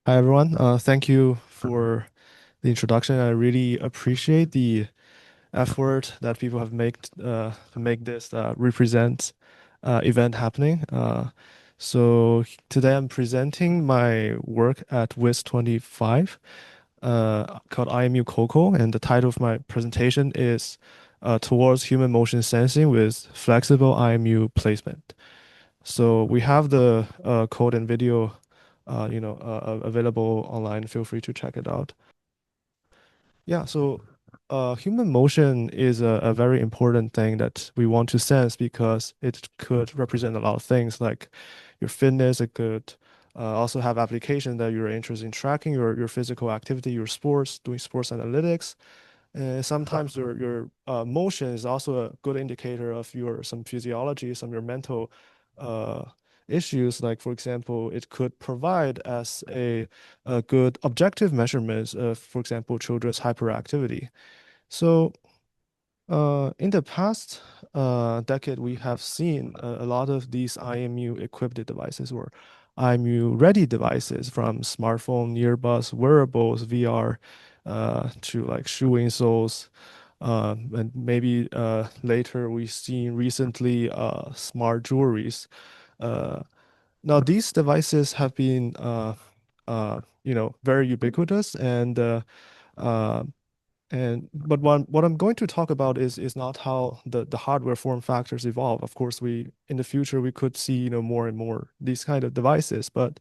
Hi everyone. Thank you for the introduction. I really appreciate the effort that people have made to make this represent event happening. So today I'm presenting my work at WIS 25 called IMUCoCo, and the title of my presentation is Towards Human Motion Sensing with Flexible IMU Placement. So we have the code and video, available online. Feel free to check it out. Yeah, so human motion is a very important thing that we want to sense because it could represent a lot of things like your fitness. It could also have application that you're interested in tracking your physical activity, your sports, doing sports analytics. And sometimes your motion is also a good indicator of your some physiology, some your mental uh, issues. Like for example, it could provide as a good objective measurements of, for example, children's hyperactivity. So in the past decade, we have seen a lot of these IMU equipped devices or IMU ready devices from smartphone, earbuds, wearables, VR, to like shoe insoles. And maybe later we seen recently smart jewelries. Uh, Now these devices have been very ubiquitous uh, but what I'm going to talk about is not how the hardware form factors evolve. Of course, we in the future we could see more and more these kind of devices. But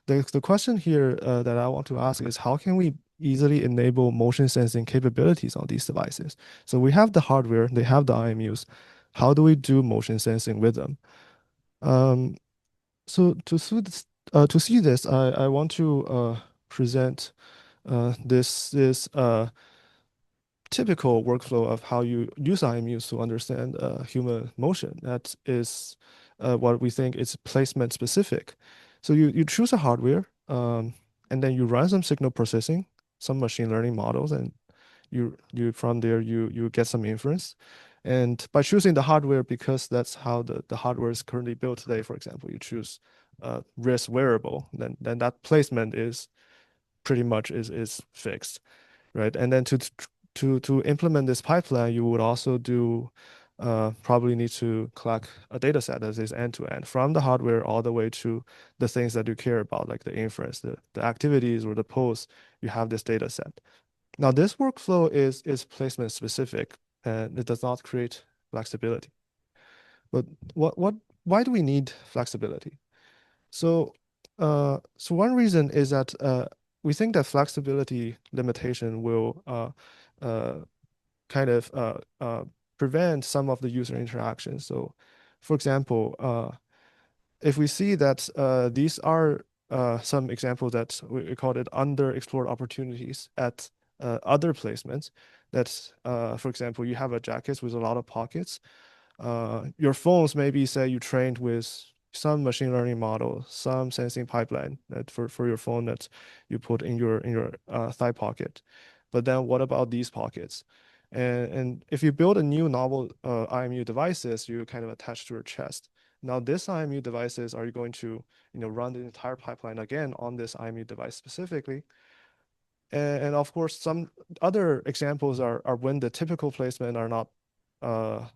the question here that I want to ask is how can we easily enable motion sensing capabilities on these devices? So we have the hardware, they have the IMUs. How do we do motion sensing with them? Um, so to see this, I want to present this typical workflow of how you use IMUs to understand human motion. That is what we think is placement specific. So you choose a hardware, and then you run some signal processing, some machine learning models, and you from there you get some inference. And by choosing the hardware, because that's how the hardware is currently built today, for example, you choose wrist wearable, then that placement is pretty much is fixed, right? And then to implement this pipeline, you would also do probably need to collect a data set that is end to end from the hardware all the way to the things that you care about, like the inference, the activities or the posts. You have this data set. Now, this workflow is placement specific and it does not create flexibility. But what why do we need flexibility? So one reason is that we think that flexibility limitation will uh, kind of prevent some of the user interactions. So, for example, if we see that these are some examples that we call it underexplored opportunities at other placements, that, for example, you have a jacket with a lot of pockets. Your phones maybe say you trained with some machine learning model, some sensing pipeline that for your phone that you put in your thigh pocket. But then what about these pockets? And if you build a new novel IMU devices, you kind of attach to your chest. Now this IMU devices, are you going to run the entire pipeline again on this IMU device specifically? And of course, some other examples are when the typical placement are not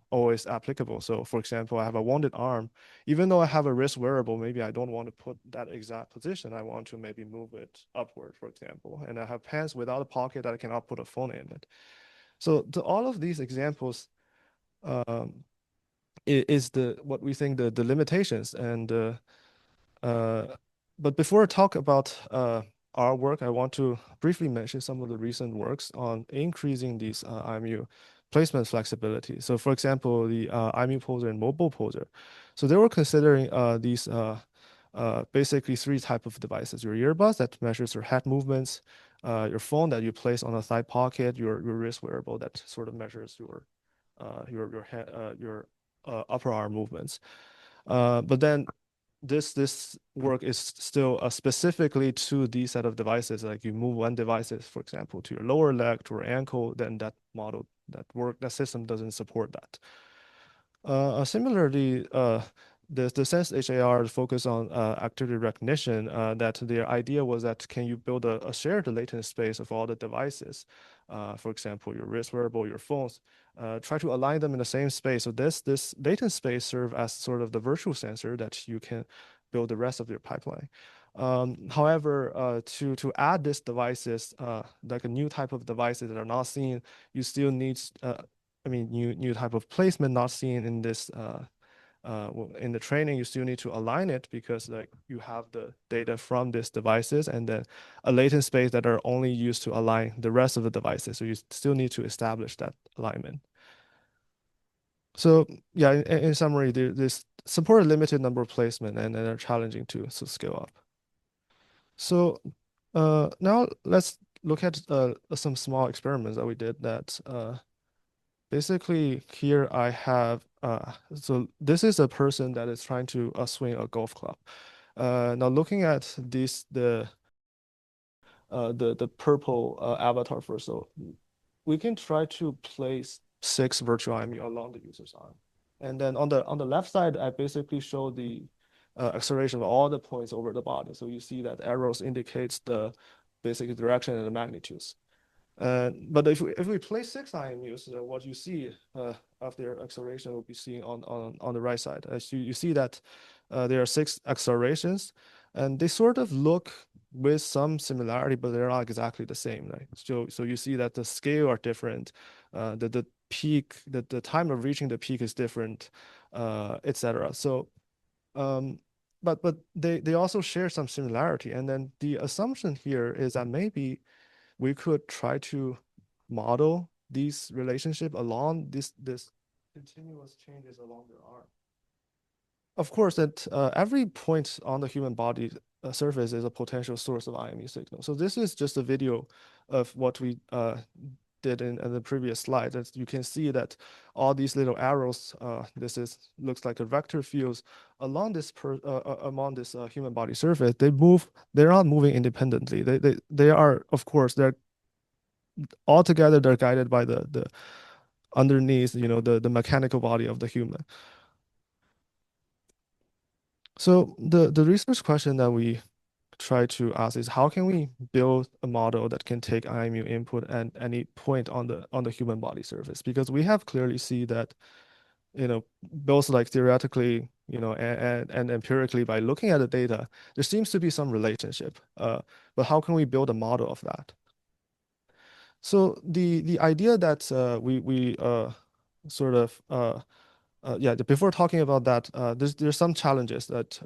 always applicable. So for example, I have a wounded arm. Even though I have a wrist wearable, maybe I don't want to put that exact position. I want to maybe move it upward, for example. And I have pants without a pocket that I cannot put a phone in it. So to all of these examples um, is the what we think the limitations. And uh, but before I talk about our work, I want to briefly mention some of the recent works on increasing these IMU placement flexibility. So for example, the IMU poser and mobile poser. So they were considering these basically three type of devices: your earbuds that measures your head movements, your phone that you place on a thigh pocket, your wrist wearable that sort of measures your upper arm movements. But then this work is still specifically to these set of devices. Like you move one devices, for example, to your lower leg, to your ankle, then that model, that system doesn't support that. Similarly, the sense HAR focus on activity recognition, that their idea was that can you build a shared latent space of all the devices, for example, your wrist wearable, your phones, try to align them in the same space. So this latent space serve as sort of the virtual sensor that you can build the rest of your pipeline. However, to add these devices, like a new type of devices that are not seen, you still need, I mean, new type of placement not seen in this in the training. You still need to align it because like you have the data from these devices and then a latent space that are only used to align the rest of the devices. So you still need to establish that alignment. So yeah, in summary, this support a limited number of placement and they're challenging to scale up. So now let's look at some small experiments that we did that basically here I have, so this is a person that is trying to swing a golf club. Now looking at this, the purple avatar first, so we can try to place 6 virtual IMU along the user's arm. And then on the left side, I basically show the acceleration of all the points over the body. So you see that arrows indicates the basic direction and the magnitudes. But if we place 6 IMUs, what you see of their acceleration will be seen on the right side. As you see that there are 6 accelerations, and they sort of look with some similarity, but they're not exactly the same. Right? So you see that the scale are different, the peak, the time of reaching the peak is different, etc. So but they also share some similarity. And then the assumption here is that maybe we could try to model these relationship along this continuous changes along the arm. Of course, that every point on the human body surface is a potential source of IMU signal. So this is just a video of what we did in the previous slide. That you can see that all these little arrows, this is looks like a vector fields along this among this human body surface. They move. They're not moving independently. They are, of course, they're altogether they're guided by the underneath, the mechanical body of the human. So the research question that we try to ask is how can we build a model that can take IMU input at any point on the human body surface? Because we have clearly see that, both like theoretically, and empirically by looking at the data, there seems to be some relationship. But how can we build a model of that? So the idea that we sort of yeah, before talking about that, there's some challenges that,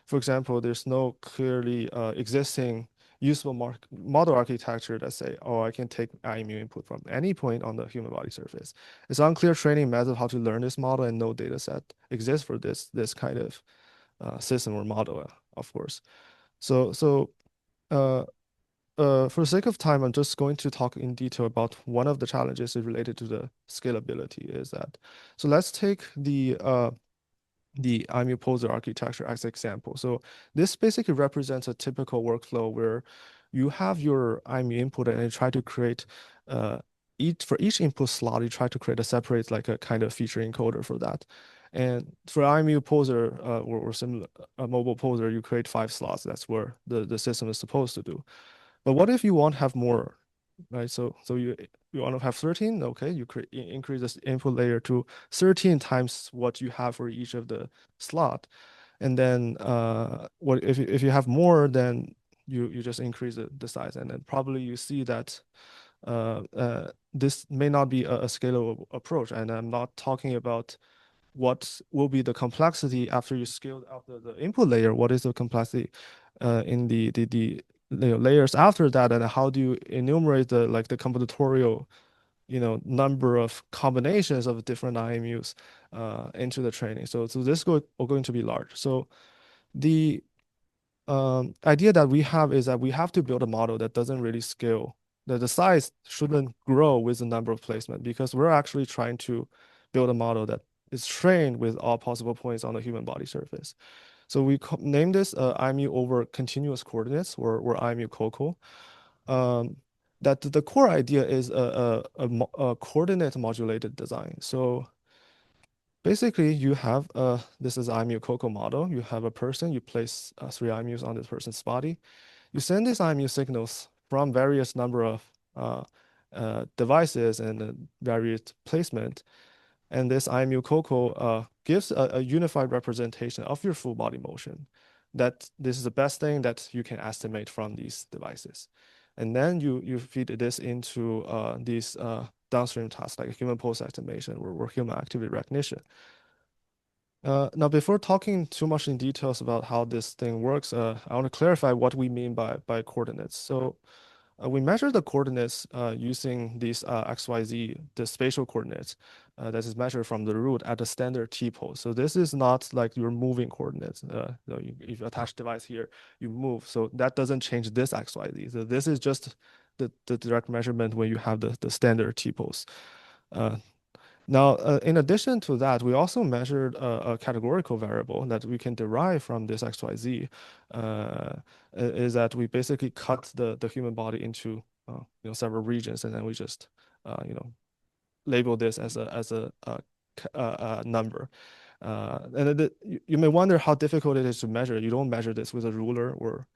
for example, there's no clearly existing usable model architecture that say, oh, I can take IMU input from any point on the human body surface. It's unclear training method how to learn this model, and no data set exists for this kind of system or model, of course. So uh, for the sake of time, I'm just going to talk in detail about one of the challenges related to the scalability is that. So let's take the IMU poser architecture as example. So this basically represents a typical workflow where you have your IMU input and you try to create for each input slot, you try to create a separate like a kind of feature encoder for that. And for IMU poser or similar a mobile poser, you create 5 slots. That's where the system is supposed to do. But what if you want to have more, right? So you want to have 13, okay, you increase this input layer to 13 times what you have for each of the slot. And then what if you have more, then you just increase the size. And then probably you see that this may not be a scalable approach. And I'm not talking about what will be the complexity after you scaled out the input layer. What is the complexity in the layers after that, and how do you enumerate the combinatorial number of combinations of different IMUs into the training. So this are going to be large. So the idea that we have is that we have to build a model that doesn't really scale, that the size shouldn't grow with the number of placement, because we're actually trying to build a model that is trained with all possible points on the human body surface. So we name this IMU over continuous coordinates, or IMUCoCo. That the core idea is a coordinate modulated design. So Basically, you have this is IMU-Coco model. You have a person, you place three IMUs on this person's body. You send these IMU signals from various number of devices and various placement. And this IMU-Coco gives a unified representation of your full body motion. That this is the best thing that you can estimate from these devices. And then you feed this into these downstream tasks like human pose estimation or human activity recognition. Now, before talking too much in details about how this thing works, I want to clarify what we mean by coordinates. So we measure the coordinates using these XYZ, the spatial coordinates that is measured from the root at the standard T-pose. So this is not like your moving coordinates. If you attach device here, you move. So that doesn't change this XYZ. So this is just the direct measurement when you have the standard T-pose. Now, in addition to that, we also measured a categorical variable that we can derive from this XYZ, is that we basically cut the human body into several regions, and then we just label this as a number. And you may wonder how difficult it is to measure. You don't measure this with a ruler or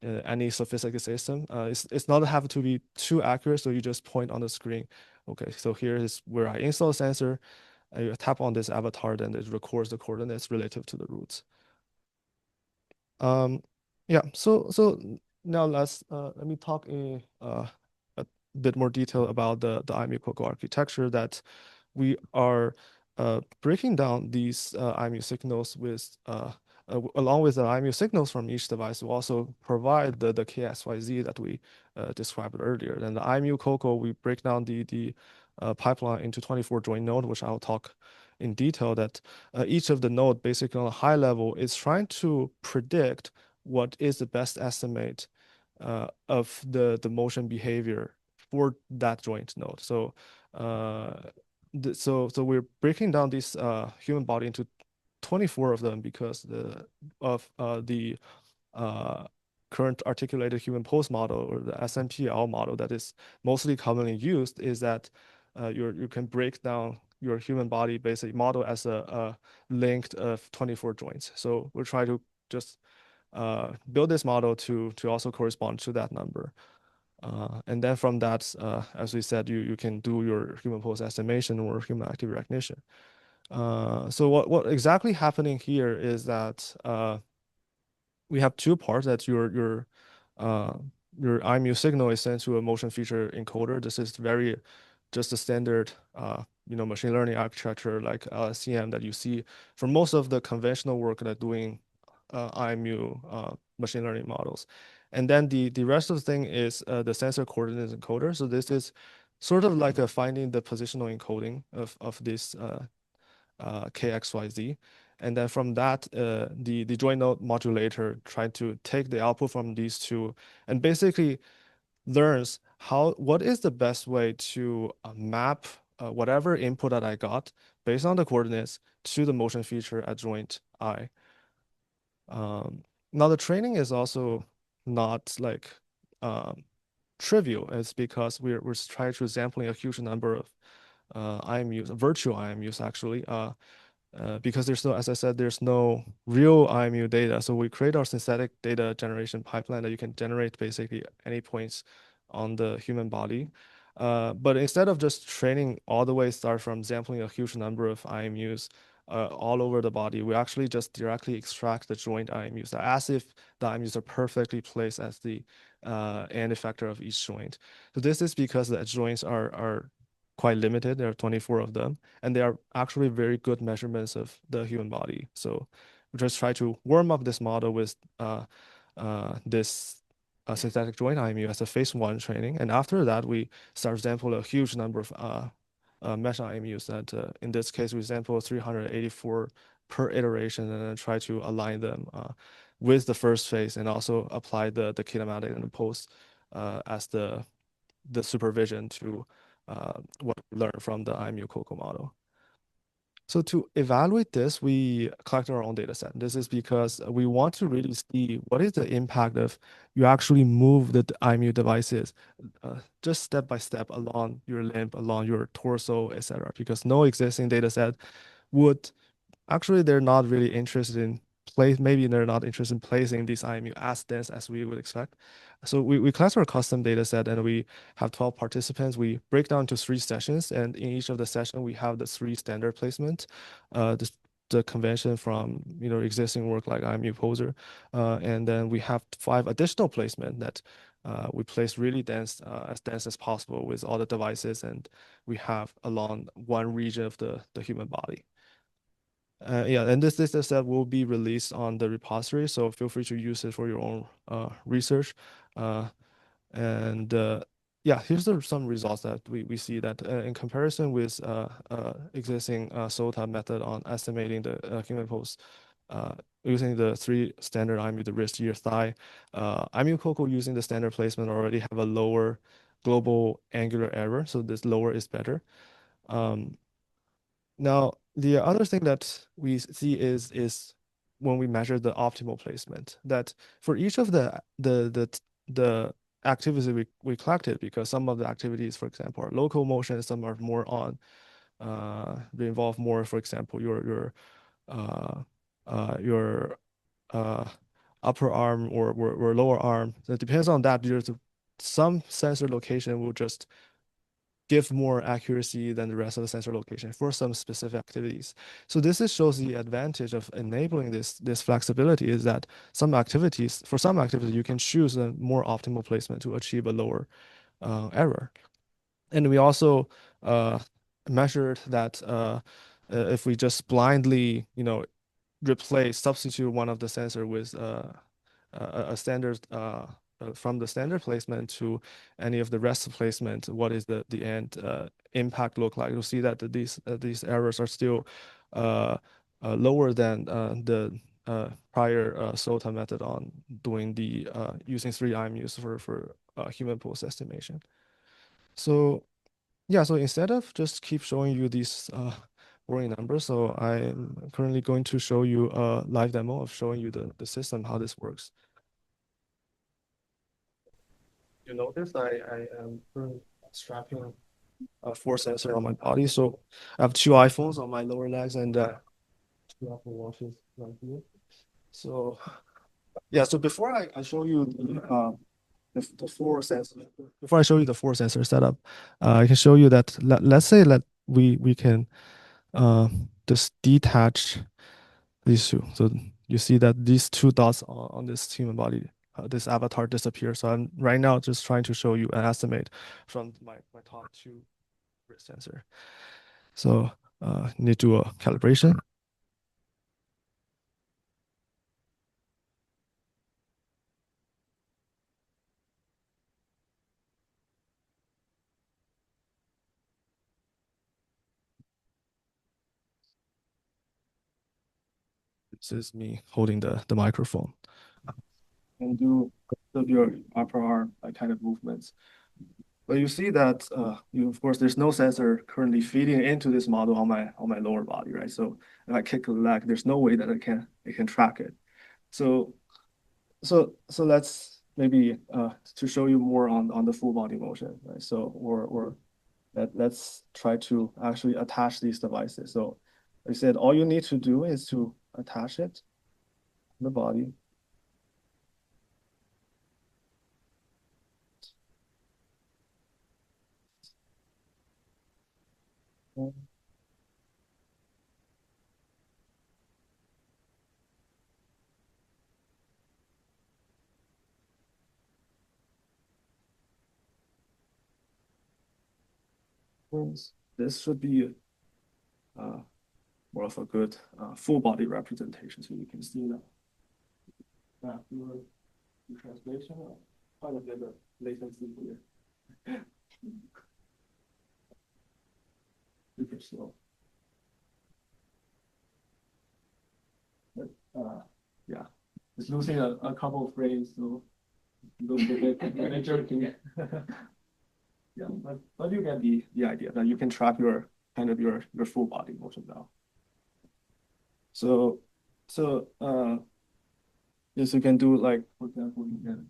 any sophisticated system. It's not have to be too accurate, so you just point on the screen. Okay, so here is where I install a sensor. I tap on this avatar, then it records the coordinates relative to the roots. Um, yeah, so now let me talk in a bit more detail about the IMU-Coco architecture that we are breaking down these IMU signals with along with the IMU signals from each device. We also provide the KXYZ that we described earlier. Then the IMU-Coco, we break down the pipeline into 24 joint node, which I'll talk in detail. That each of the node, basically on a high level, is trying to predict what is the best estimate of the motion behavior for that joint node. So so we're breaking down this human body into 24 of them because the uh, current articulated human pose model or the SMPL model that is mostly commonly used is that you can break down your human body basic model as a linked of 24 joints. So we're trying to just build this model to also correspond to that number. And then from that, as we said, you can do your human pose estimation or human activity recognition. So what exactly happening here is that we have two parts that uh, your IMU signal is sent to a motion feature encoder. This is very just a standard machine learning architecture like LSTM that you see for most of the conventional work that doing IMU machine learning models. And then the rest of the thing is the sensor coordinates encoder. So this is sort of like a finding the positional encoding of this KXYZ. And then from that, the joint node modulator tried to take the output from these two and basically learns what is the best way to map whatever input that I got based on the coordinates to the motion feature at joint I. Now the training is also not like trivial. It's because we're trying to sampling a huge number of IMUs, virtual IMUs actually, because there's no, as I said, there's no real IMU data. So we create our synthetic data generation pipeline that you can generate basically any points on the human body. But instead of just training all the way start from sampling a huge number of IMUs all over the body, we actually just directly extract the joint IMUs as if the IMUs are perfectly placed as the end effector of each joint. So this is because the joints are quite limited. There are 24 of them, and they are actually very good measurements of the human body. So we just try to warm up this model with this synthetic joint IMU as a phase one training. And after that, we start sample a huge number of mesh IMUs that in this case, we sample 384 per iteration and then try to align them with the first phase and also apply the kinematic and the pose as the supervision to what we learned from the IMU-Coco model. So to evaluate this, we collect our own data set. This is because we want to really see what is the impact of you actually move the IMU devices just step by step along your limb, along your torso, etc. Because no existing data set would actually they're not really interested in maybe they're not interested in placing these IMU as dense as we would expect. So we class our custom data set and we have 12 participants. We break down to 3 sessions, and in each of the session we have the 3 standard placement. The convention from existing work like IMU poser, and then we have 5 additional placement that we place really dense as possible with all the devices, and we have along one region of the human body. Yeah, and this data set will be released on the repository, so feel free to use it for your own research. Uh, and yeah, here's some results that we see that in comparison with existing SOTA method on estimating the human pulse, using the 3 standard IMU, the wrist, ear, thigh, IMUCoCo using the standard placement already have a lower global angular error, so this lower is better. Now, the other thing that we see is when we measure the optimal placement, that for each of the activities we collected, because some of the activities, for example, are local motion, some are more on they involve more, for example, uh, your upper arm or lower arm. So it depends on that. Some sensor location will just give more accuracy than the rest of the sensor location for some specific activities. So this shows the advantage of enabling this flexibility is that for some activities, you can choose a more optimal placement to achieve a lower error. And we also measured that if we just blindly, substitute one of the sensor with a standard from the standard placement to any of the rest placement, what is the end impact look like? You'll see that these errors are still lower than the prior SOTA method on doing the using 3 IMUs for human pulse estimation. So yeah, so instead of just keep showing you these boring numbers, so I'm currently going to show you a live demo of showing you the system, how this works. You notice I am currently strapping a 4 sensor on my body. So I have 2 iPhones on my lower legs and 2 Apple Watches right here. So yeah, so before I show you the 4 sensor, before I show you the 4 sensor setup, I can show you that let's say that we can just detach these two. So you see that these 2 dots on this human body, this avatar disappear. So I'm right now just trying to show you an estimate from my top 2 wrist sensor. So need to do a calibration. This is me holding the microphone. And do your upper arm kind of movements. But you see that of course there's no sensor currently feeding into this model on my lower body, right? So if I kick the leg, there's no way that it can track it. So let's maybe to show you more on the full body motion, right? So or let's try to actually attach these devices. So like I said, all you need to do is to attach it to the body. This should be uh, more of a good full body representation. So you can see that your translation quite a bit of latency here. Super slow. But yeah, it's losing a couple of frames, so looks a bit jerky. Yeah, but you get the idea that you can track your your full body motion now. So yes, you can do like, for example, you can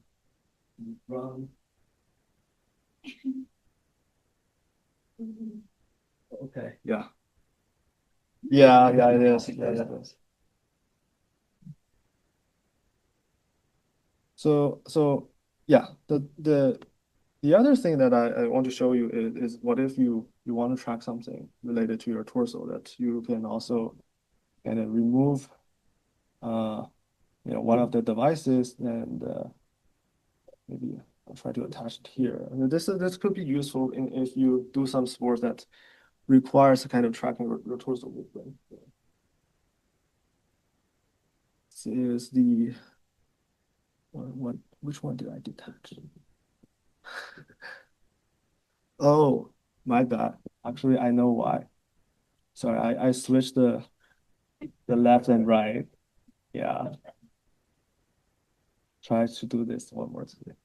run. Okay, yeah. Yeah, yeah, it is. Yeah, it is. So yeah, the other thing that I want to show you is what if you want to track something related to your torso that you can also kind of remove one of the devices and maybe I'll try to attach it here. I mean, this could be useful if you do some sports that requires a kind of tracking your torso movement. This is the what which one did I detach? Oh, my bad. Actually, I know why. Sorry, I switched the left and right. Yeah, try to do this one more time.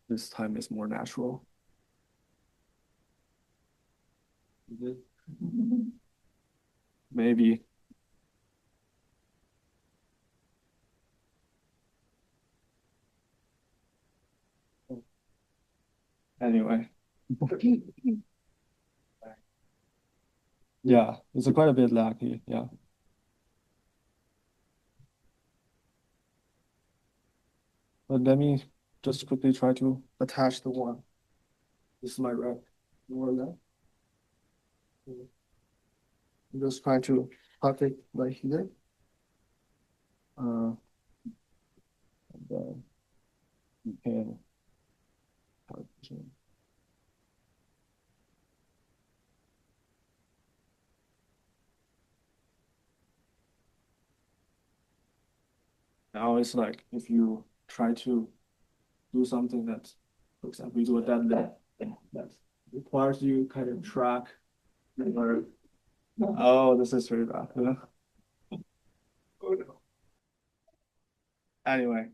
This time is more natural. Maybe. Anyway, yeah, it's quite a bit laggy. Yeah, but let me just quickly try to attach the one. This is my right. More left. I'm just trying to tuck it right here. And then you can. Now it's like if you try to do something that, for example, you do a deadlift that requires you kind of track your. Oh, this is very bad. Oh, no. Anyway,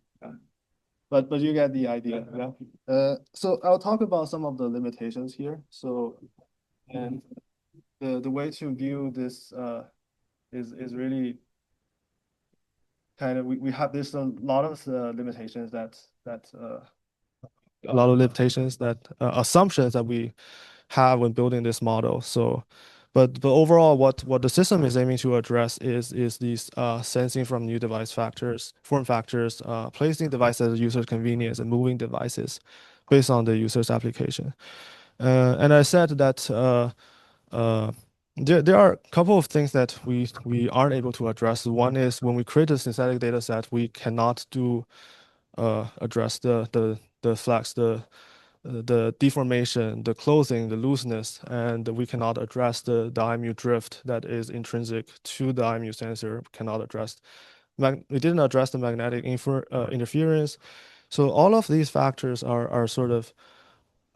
but you get the idea. Yeah. So I'll talk about some of the limitations here. So and the way to view this is really kind of we have there's a lot of limitations that a lot of limitations that assumptions that we have when building this model. So, but overall, what the system is aiming to address is these sensing from new device factors, form factors, placing devices at user's convenience, and moving devices based on the user's application. And I said that uh, there are a couple of things that we aren't able to address. One is when we create a synthetic data set, we cannot do address the flex, the deformation, the closing, the looseness, and we cannot address the IMU drift that is intrinsic to the IMU sensor. Cannot address. We didn't address the magnetic interference. So all of these factors are sort of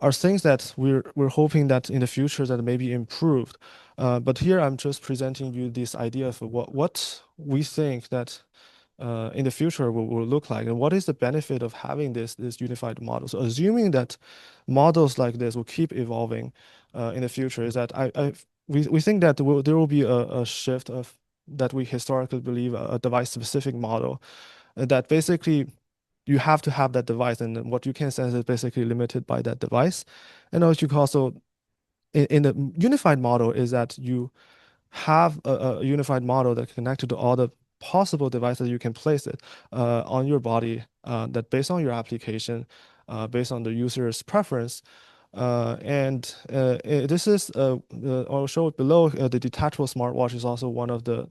are things that we're hoping that in the future that may be improved. But here I'm just presenting you this idea of what we think that in the future will look like, and what is the benefit of having this unified model. So assuming that models like this will keep evolving in the future, is that we think that there will be a shift of that we historically believe a device specific model that basically you have to have that device, and then what you can sense is basically limited by that device. And also you can also in the unified model is that you have a unified model that connected to all the possible devices you can place it on your body that based on your application, based on the user's preference. This is, I'll show it below, the detachable smartwatch is also one of the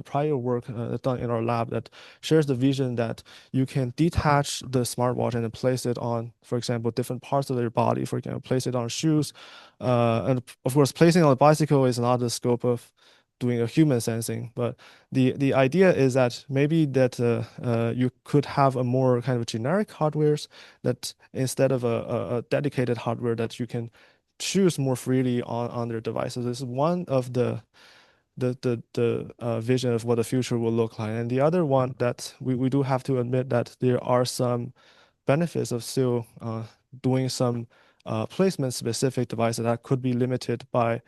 prior work done in our lab that shares the vision that you can detach the smartwatch and then place it on, for example, different parts of your body, for example, place it on shoes. And of course, placing on a bicycle is not the scope of doing a human sensing, but the idea is that maybe that you could have a more kind of generic hardwares that instead of a dedicated hardware that you can choose more freely on their devices. This is one of the vision of what the future will look like. And the other one that we do have to admit that there are some benefits of still doing some placement specific devices that could be limited by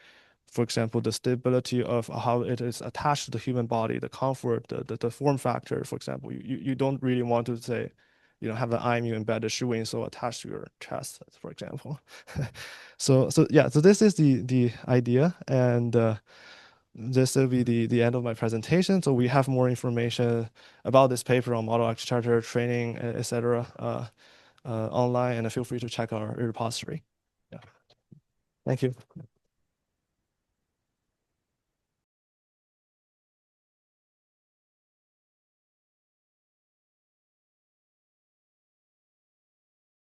for example, the stability of how it is attached to the human body, the comfort, the form factor, for example. You don't really want to say, have an IMU embedded shoe insole attached to your chest, for example. So yeah, so this is the idea, and this will be the end of my presentation. So we have more information about this paper on model architecture, training, etc. Online, and feel free to check our repository. Yeah. Thank you.